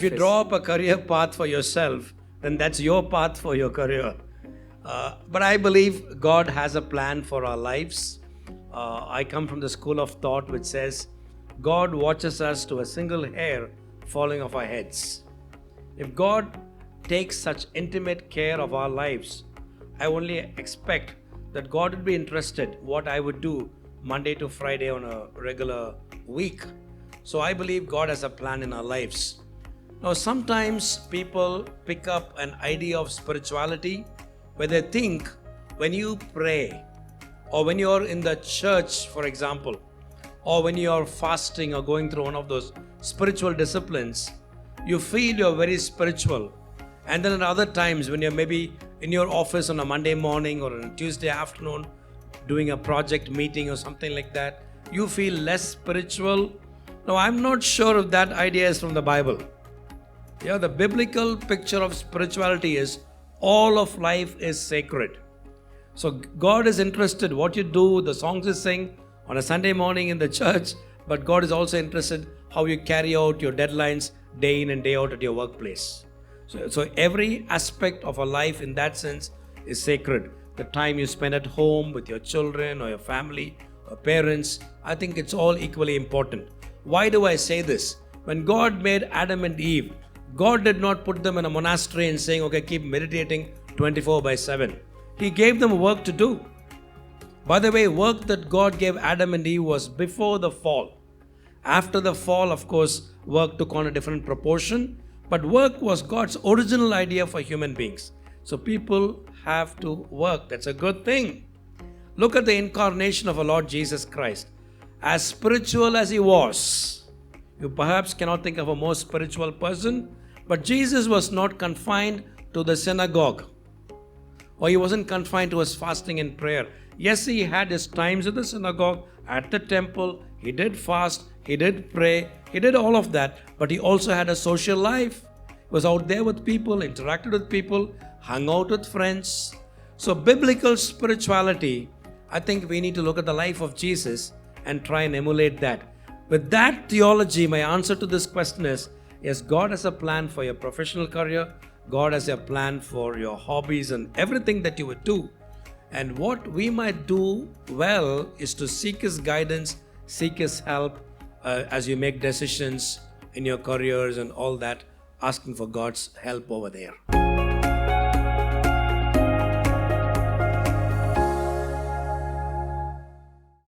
If you draw up a career path for yourself, then that's your path for your career. But I believe God has a plan for our lives. I come from the school of thought which says God watches us to a single hair falling off our heads. If God takes such intimate care of our lives, I only expect that God would be interested what I would do Monday to Friday on a regular week. So I believe God has a plan in our lives. Now, sometimes people pick up an idea of spirituality where they think when you pray, or when you're in the church, for example, or when you're fasting or going through one of those spiritual disciplines, you feel you're very spiritual. And then at other times, when you're maybe in your office on a Monday morning or on a Tuesday afternoon doing a project meeting or something like that, you feel less spiritual. Now, I'm not sure if that idea is from the Bible. Yeah, the biblical picture of spirituality is all of life is sacred. So God is interested what you do, the songs you sing on a Sunday morning in the church, but God is also interested how you carry out your deadlines day in and day out at your workplace. So every aspect of our life in that sense is sacred. The time you spend at home with your children or your family or parents, I think it's all equally important. Why do I say this? When God made Adam and Eve, God did not put them in a monastery and saying, okay, keep meditating 24/7. He gave them work to do. By the way, work that God gave Adam and Eve was before the fall. After the fall, of course, work took on a different proportion, but work was God's original idea for human beings. So people have to work. That's a good thing. Look at the incarnation of our Lord Jesus Christ. As spiritual as he was, you perhaps cannot think of a more spiritual person, but Jesus was not confined to the synagogue, or he wasn't confined to his fasting and prayer. Yes, he had his times at the synagogue, at the temple, he did fast, he did pray, he did all of that, but he also had a social life. He was out there with people, interacted with people, hung out with friends. So biblical spirituality, I think we need to look at the life of Jesus and try and emulate that. With that theology, my answer to this question is, yes, God has a plan for your professional career. God has a plan for your hobbies and everything that you would do. And what we might do well is to seek his guidance, seek his help as you make decisions in your careers and all that, asking for God's help over there.